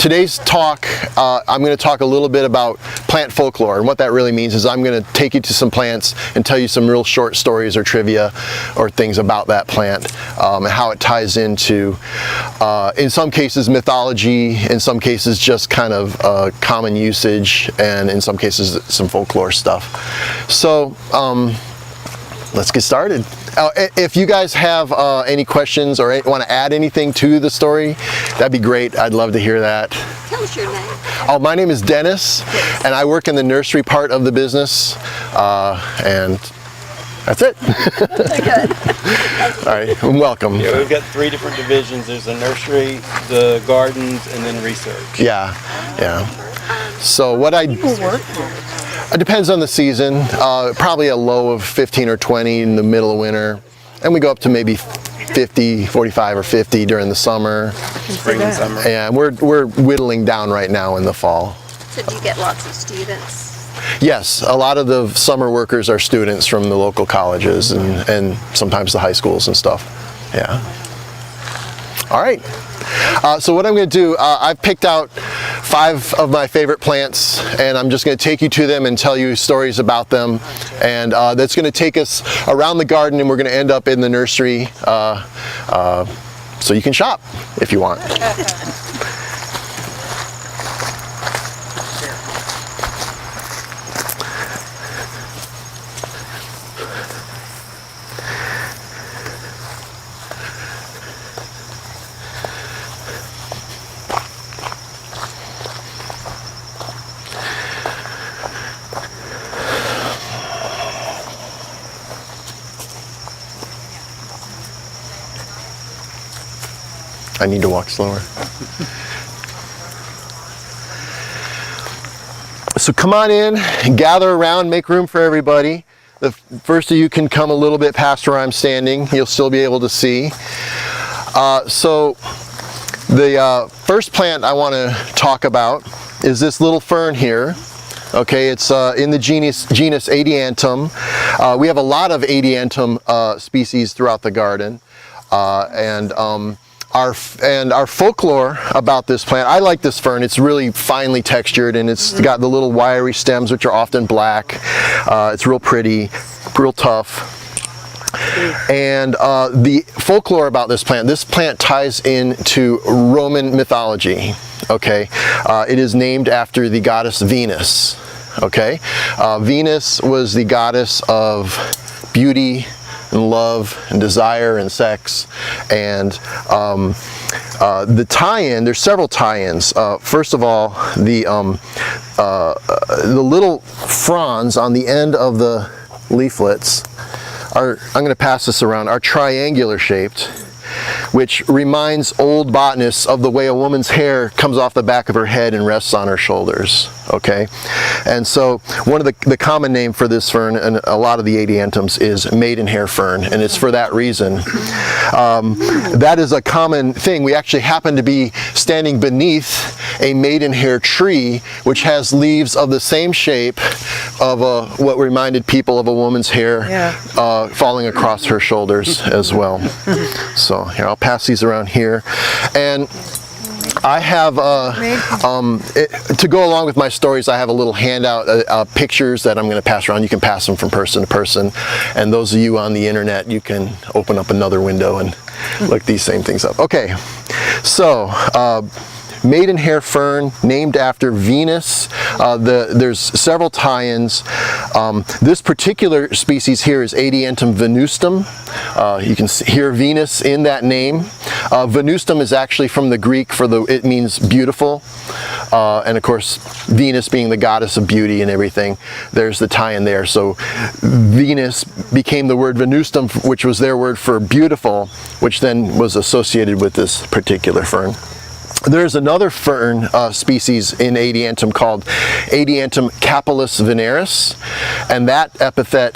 today's talk, I'm going to talk a little bit about plant folklore, and what that really means is I'm going to take you to some plants and tell you some real short stories or trivia or things about that plant, and how it ties into, in some cases, mythology, in some cases just kind of common usage, and in some cases some folklore stuff. So let's get started. If you guys have any questions or want to add anything to the story, that'd be great. I'd love to hear that. Tell us your name. Oh, my name is Dennis, and I work in the nursery part of the business, and that's it. Good. All right, welcome. Yeah, we've got 3 different divisions. There's the nursery, the gardens, and then research. Yeah, yeah. So what I... People work here. It depends on the season. Probably a low of 15 or 20 in the middle of winter, and we go up to maybe 50, 45 or 50 during the summer. Spring and summer. And we're whittling down right now in the fall. So do you get lots of students? Yes, a lot of the summer workers are students from the local colleges and sometimes the high schools and stuff. Yeah. All right. So what I'm going to do, I've picked out 5 of my favorite plants, and I'm just going to take you to them and tell you stories about them. And that's going to take us around the garden, and we're going to end up in the nursery, so you can shop if you want. I need to walk slower. So come on in, gather around, make room for everybody. The first of you can come a little bit past where I'm standing. You'll still be able to see. So the first plant I want to talk about is this little fern here. Okay, it's in the genus Adiantum. We have a lot of Adiantum species throughout the garden, and our folklore about this plant, I like this fern. It's really finely textured, and it's got the little wiry stems, which are often black. It's real pretty, real tough. And the folklore about this plant ties into Roman mythology. Okay, it is named after the goddess Venus. Okay, Venus was the goddess of beauty and love and desire and sex, and the tie-in, there's several tie-ins. First of all, the little fronds on the end of the leaflets are, I'm going to pass this around, are triangular shaped, which reminds old botanists of the way a woman's hair comes off the back of her head and rests on her shoulders. Okay, and so one of the common name for this fern and a lot of the Adiantums is Maidenhair Fern, and it's for that reason. That is a common thing. We actually happen to be standing beneath a maidenhair tree, which has leaves of the same shape of what reminded people of a woman's hair falling across her shoulders as well. So here, I'll pass these around here, and I have, to go along with my stories, I have a little handout, pictures that I'm going to pass around. You can pass them from person to person, and those of you on the internet, you can open up another window and look these same things up. Okay, so Maidenhair Fern, named after Venus. There's several tie-ins. This particular species here is Adiantum venustum. You can hear Venus in that name. Venustum is actually from the Greek it means beautiful. And of course, Venus being the goddess of beauty and everything, there's the tie-in there. So Venus became the word venustum, which was their word for beautiful, which then was associated with this particular fern. There's another fern species in Adiantum called Adiantum capillus veneris, and that epithet,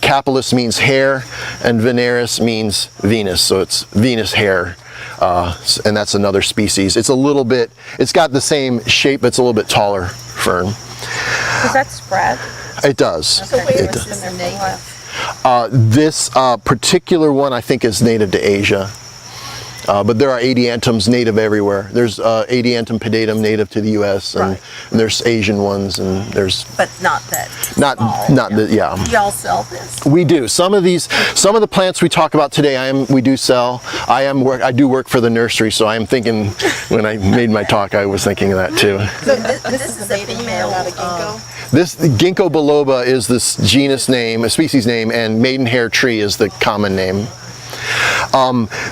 capillus means hair, and veneris means Venus, so it's Venus hair, and that's another species. It's got the same shape, but it's a little bit taller fern. Does that spread? It does. So where It is does. this native? This particular one I think is native to Asia. But there are adiantums native everywhere. There's Adiantum pedatum native to the U.S. and there's Asian ones, and there's But not that not small. the yeah. Y'all sell this? We do. Some of the plants we talk about today, we do sell. I do work for the nursery, so I am thinking, when I made my talk, I was thinking of that too. So this is a female out of ginkgo? This Ginkgo Biloba is this genus name, a species name, and Maidenhair tree is the common name.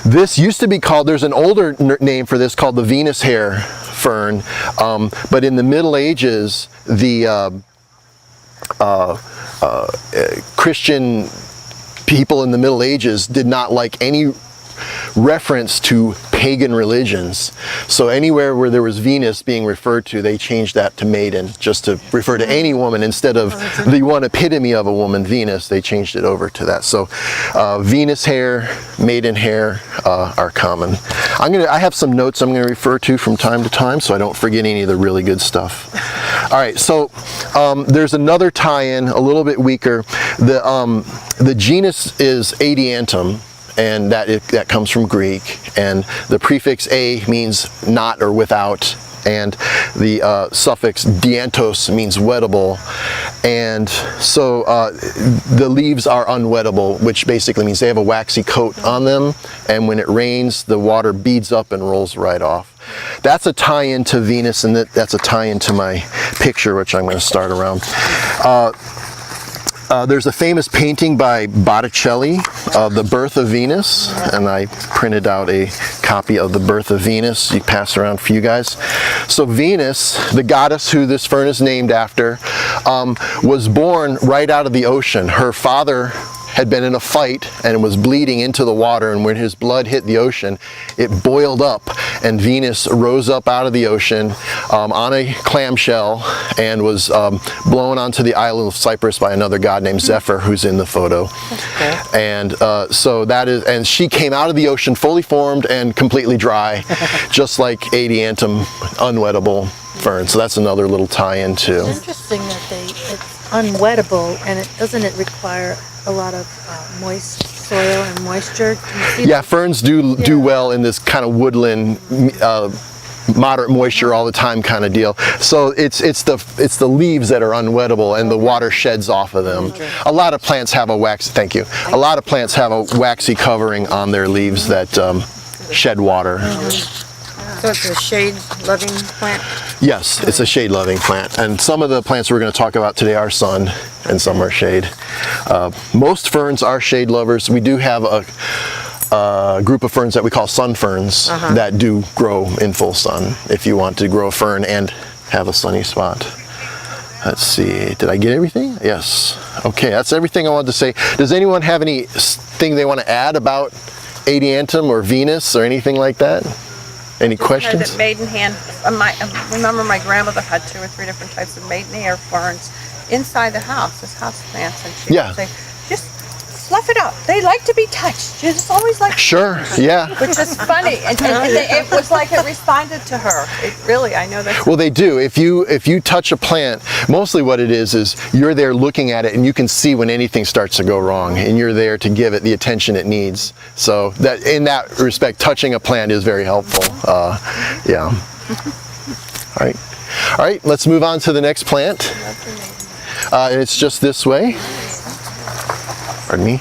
This used to be called, there's an older name for this called the Maidenhair Fern, but in the Middle Ages, the Christian people in the Middle Ages did not like any reference to pagan religions. So anywhere where there was Venus being referred to, they changed that to maiden, just to refer to any woman instead of the one epitome of a woman, Venus. They changed it over to that. So Venus hair, maiden hair are common. I have some notes I'm going to refer to from time to time, so I don't forget any of the really good stuff. All right, so there's another tie-in, a little bit weaker. The genus is Adiantum, and that comes from Greek, and the prefix a means not or without, and the suffix diantos means wettable, and so the leaves are unwettable, which basically means they have a waxy coat on them, and when it rains the water beads up and rolls right off. That's a tie-in to Venus, and that's a tie-in to my picture, which I'm going to start around. There's a famous painting by Botticelli of the Birth of Venus, and I printed out a copy of the Birth of Venus. You pass around for you guys. So Venus, the goddess who this fern is named after, was born right out of the ocean. Her father had been in a fight and was bleeding into the water, and when his blood hit the ocean, it boiled up, and Venus rose up out of the ocean on a clamshell and was blown onto the island of Cyprus by another god named Zephyr, who's in the photo. And so that is, and she came out of the ocean fully formed and completely dry, just like Adiantum, unwettable fern. So that's another little tie-in too. It's interesting that it's unwettable, and doesn't it require a lot of moist soil and moisture? Yeah, ferns do well in this kind of woodland, moderate moisture all the time kind of deal. So it's the leaves that are unwettable, and the water sheds off of them. A lot of plants have a a lot of plants have a waxy covering on their leaves that shed water. So it's a shade-loving plant? Yes, it's a shade-loving plant, and some of the plants we're going to talk about today are sun, and some are shade. Most ferns are shade lovers. We do have a group of ferns that we call sun ferns that do grow in full sun, if you want to grow a fern and have a sunny spot. Let's see, did I get everything? Yes. Okay, that's everything I wanted to say. Does anyone have anything they want to add about Adiantum or Venus or anything like that? Any questions? That maidenhair, I remember my grandmother had 2 or 3 different types of maidenhair ferns inside the house as house plants, and she would say, just fluff it up. They like to be touched. Just always like. Sure. Yeah. Which is funny, and it was like it responded to her. It really, I know that. Well, they do. If you touch a plant, mostly what it is you're there looking at it, and you can see when anything starts to go wrong, and you're there to give it the attention it needs. So that, in that respect, touching a plant is very helpful. Yeah. All right. Let's move on to the next plant. It's just this way. Pardon me.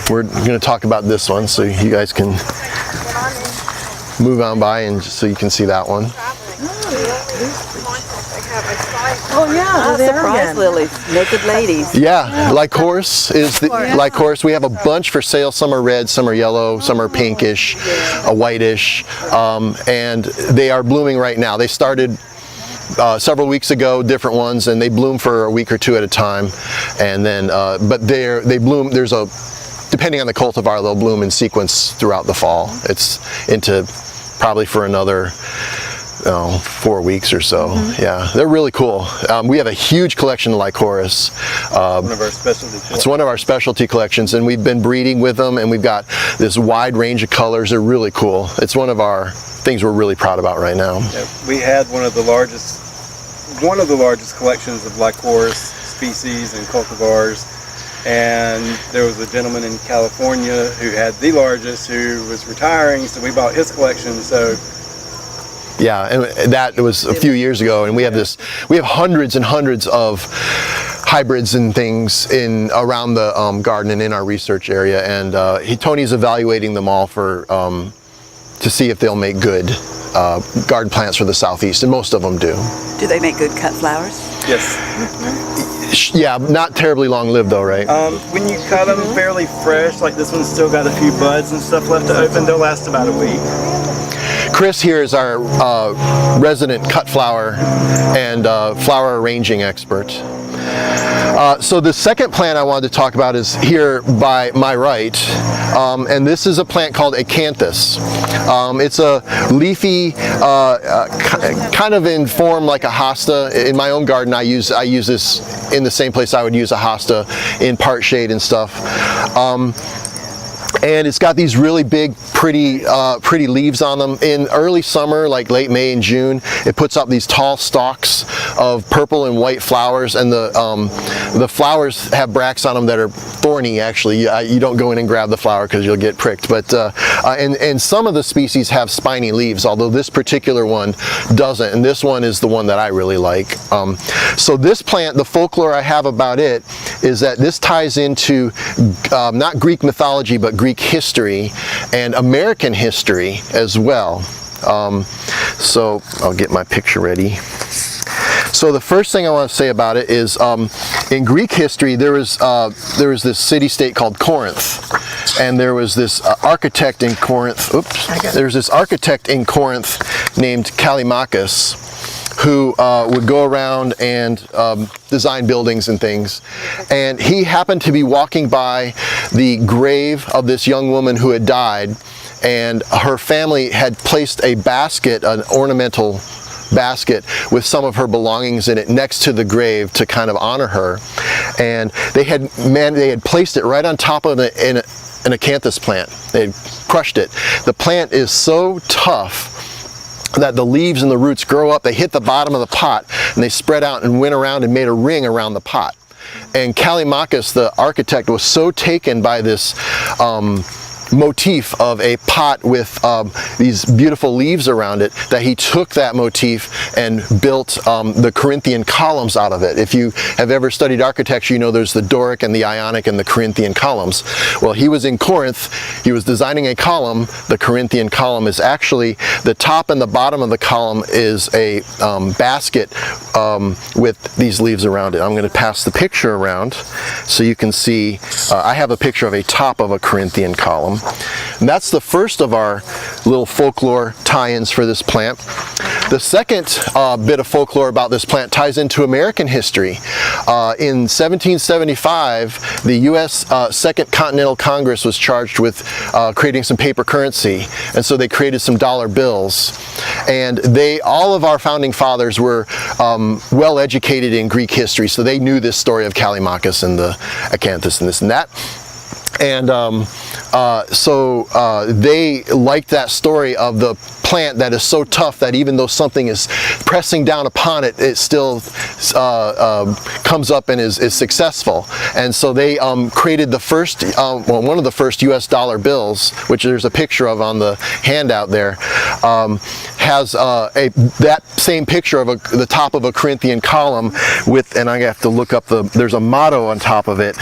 We're going to talk about this one, so you guys can move on by, and just so you can see that one. Oh yeah, surprise lilies, naked ladies. Yeah, Lycoris is the Lycoris. We have a bunch for sale. Some are red, some are yellow, some are pinkish, a whitish, and they are blooming right now. They started several weeks ago, different ones, and they bloom for a week or 2 at a time, and then but they bloom. There's a, depending on the cultivar, they'll bloom in sequence throughout the fall. It's into probably for another 4 weeks or so. Yeah, they're really cool. We have a huge collection of Lycoris. One of our specialty. It's one of our specialty collections, and we've been breeding with them, and we've got this wide range of colors. They're really cool. It's one of our things we're really proud about right now. Yeah, we had one of the largest collections of Lycoris species and cultivars, and there was a gentleman in California who had the largest, who was retiring, so we bought his collection. So yeah, and that was a few years ago, and we have hundreds and hundreds of hybrids and things around the garden and in our research area, and Tony's evaluating them all for to see if they'll make good garden plants for the southeast, and most of them do. Do they make good cut flowers? yes, Yeah, not terribly long-lived though, right? when you cut them fairly fresh, like this one's still got a few buds and stuff left to open, they'll last about a week. Chris here is our resident cut flower and flower arranging expert. So the second plant I wanted to talk about is here by my right, and this is a plant called Acanthus. It's a leafy, kind of in form like a hosta. In my own garden, I use this in the same place I would use a hosta, in part shade and stuff. And it's got these really big, pretty leaves on them. In early summer, like late May and June, it puts up these tall stalks of purple and white flowers, and the flowers have bracts on them that are thorny. Actually, you don't go in and grab the flower because you'll get pricked. But and some of the species have spiny leaves, although this particular one doesn't. And this one is the one that I really like. So this plant, the folklore I have about it is that this ties into not Greek mythology, but Greek history and American history as well. So I'll get my picture ready. So the first thing I want to say about it is in Greek history there was this city-state called Corinth, and there was this architect in Corinth. There's this architect in Corinth named Callimachus, who would go around and design buildings and things. And he happened to be walking by the grave of this young woman who had died, and her family had placed a basket, an ornamental basket with some of her belongings in it next to the grave to kind of honor her. And they had placed it right on top of an acanthus plant. They had crushed it. The plant is so tough that the leaves and the roots grow up, they hit the bottom of the pot, and they spread out and went around and made a ring around the pot. And Callimachus, the architect, was so taken by this motif of a pot with these beautiful leaves around it that he took that motif and built the Corinthian columns out of it. If you have ever studied architecture, you know there's the Doric and the Ionic and the Corinthian columns. Well, he was in Corinth, he was designing a column. The Corinthian column is actually, the top and the bottom of the column is a basket with these leaves around it. I'm going to pass the picture around so you can see. I have a picture of a top of a Corinthian column. And that's the first of our little folklore tie-ins for this plant. The second bit of folklore about this plant ties into American history. In 1775, the U.S. Second Continental Congress was charged with creating some paper currency, and so they created some dollar bills. And all of our founding fathers were well educated in Greek history, so they knew this story of Callimachus and the Acanthus and this and that. And so they liked that story of the plant that is so tough that even though something is pressing down upon it, it still comes up and is successful. And so they created the first, one of the first U.S. dollar bills, which there's a picture of on the handout there, has that same picture of the top of a Corinthian column with, and I have to look up there's a motto on top of it,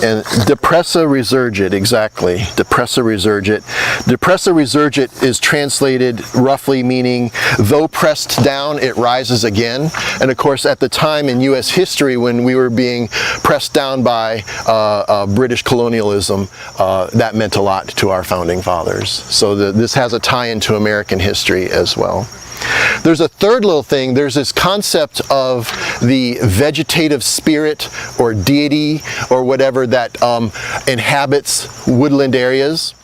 and Depressa Resurgit, exactly, Depressa Resurgit. Depressa Resurgit is translated roughly meaning, though pressed down, it rises again. And of course, at the time in U.S. history when we were being pressed down by British colonialism, that meant a lot to our founding fathers. So this has a tie into American history as well. There's a third little thing. There's this concept of the vegetative spirit or deity or whatever that inhabits woodland areas.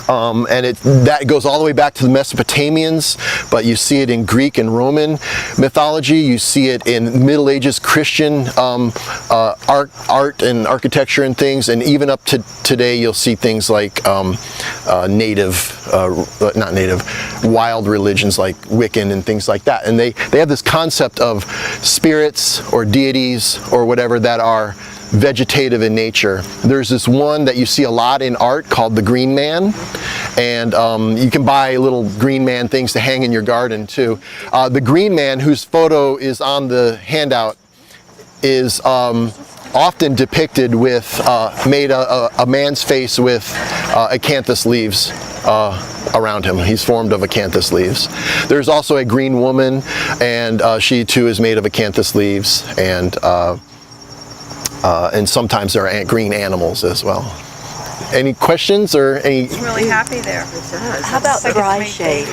And that goes all the way back to the Mesopotamians, but you see it in Greek and Roman mythology. You see it in Middle Ages Christian art and architecture and things, and even up to today you'll see things like wild religions like Wiccan and things like that. And they have this concept of spirits or deities or whatever that are vegetative in nature. There's this one that you see a lot in art called the Green Man, and you can buy little Green Man things to hang in your garden too. The Green Man, whose photo is on the handout, is often depicted with made a man's face with acanthus leaves around him. He's formed of acanthus leaves. There's also a green woman, and she too is made of acanthus leaves, and sometimes there are green animals as well. Any questions or any? It's really happy there. How about dry shade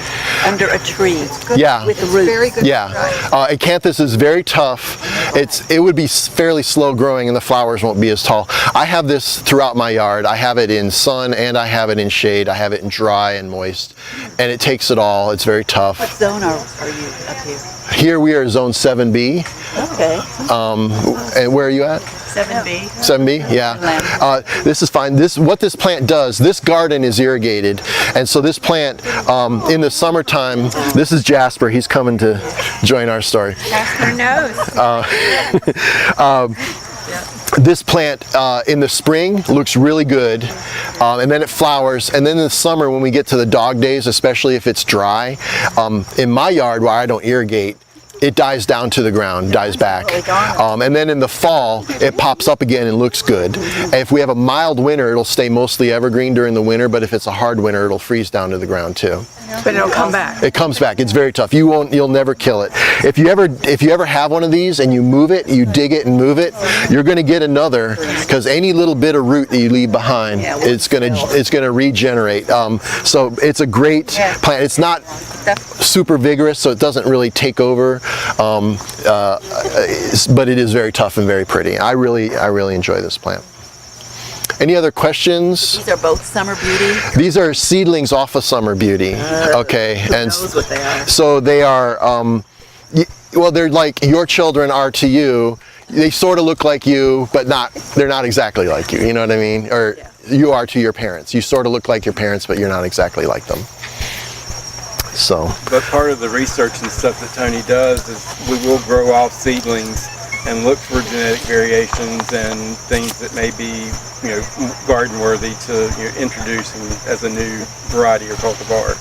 under a tree? Yeah. With the roots. Very good. Yeah, acanthus is very tough. It would be fairly slow growing, and the flowers won't be as tall. I have this throughout my yard. I have it in sun and I have it in shade. I have it in dry and moist, and it takes it all. It's very tough. What zone are you up here? Here we are zone 7B. Okay. And where are you at? 7B. 7B, yeah. This is fine. What this plant does, this garden is irrigated, and so this plant in the summertime, this is Jasper. He's coming to join our story. Jasper knows. This plant in the spring looks really good, and then it flowers, and then in the summer when we get to the dog days, especially if it's dry, in my yard where I don't irrigate, it dies down to the ground, dies back. And then in the fall, it pops up again and looks good. And if we have a mild winter, it'll stay mostly evergreen during the winter, but if it's a hard winter, it'll freeze down to the ground too. But it'll come back. It comes back. It's very tough. You'll never kill it. If you ever have one of these and you move it, you dig it and move it, you're going to get another, because any little bit of root that you leave behind, it's going to regenerate. So it's a great plant. It's not super vigorous, so it doesn't really take over, but it is very tough and very pretty. I really enjoy this plant. Any other questions? These are both Summer Beauty. These are seedlings off of Summer Beauty. Okay, and knows what they are. so they are. Well, they're like your children are to you. They sort of look like you, but they're not exactly like you. You know what I mean? Or you are to your parents. You sort of look like your parents, but you're not exactly like them. So. But part of the research and stuff that Tony does is we will grow off seedlings and look for genetic variations and things that may be, garden worthy to introduce as a new variety or cultivar.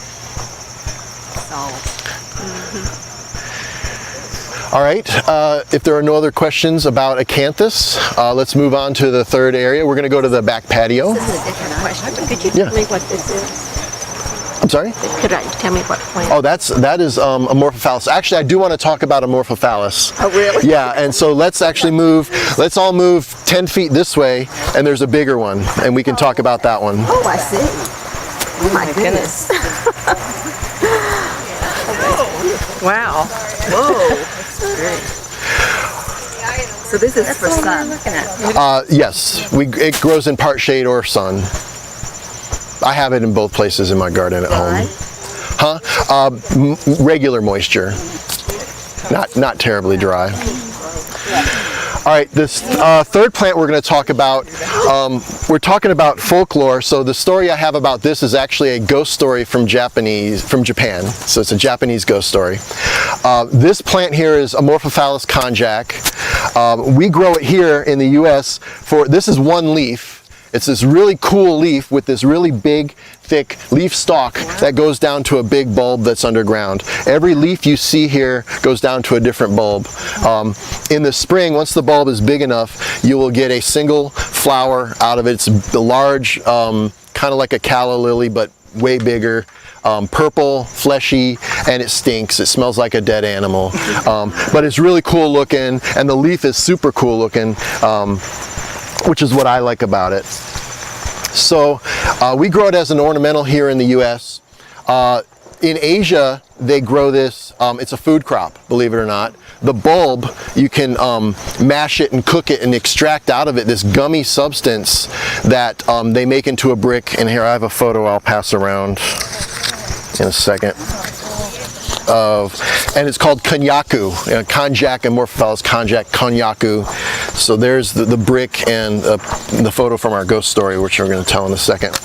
All right, if there are no other questions about acanthus, let's move on to the third area. We're going to go to the back patio. This is a different question. Could you tell me what this is? I'm sorry? Could I tell me what plant? Oh, that is Amorphophallus. Actually, I do want to talk about Amorphophallus. Oh, really? Yeah, and so let's all move 10 feet this way, and there's a bigger one, and we can talk about that one. Oh, I see. Oh, my goodness. Wow. Whoa. So this is for sun. Yes, it grows in part shade or sun. I have it in both places in my garden at home. Regular moisture, not terribly dry. All right, this third plant we're going to talk about, we're talking about folklore. So the story I have about this is actually a ghost story from Japan. So it's a Japanese ghost story. This plant here is Amorphophallus konjac. We grow it here in the U.S. This is one leaf. It's this really cool leaf with this really big, thick leaf stalk that goes down to a big bulb that's underground. Every leaf you see here goes down to a different bulb. In the spring, once the bulb is big enough, you will get a single flower out of it. It's a large, kind of like a calla lily, but way bigger. Purple, fleshy, and it stinks. It smells like a dead animal. But it's really cool looking, and the leaf is super cool looking. Which is what I like about it. So we grow it as an ornamental here in the US. In Asia, they grow this, it's a food crop, believe it or not. The bulb, you can mash it and cook it and extract out of it this gummy substance that they make into a brick. And here I have a photo I'll pass around in a second. And it's called Konjacu, Konjac, Amorphophallus, Konjac, Konjacu. So there's the brick and the photo from our ghost story, which we're going to tell in a second.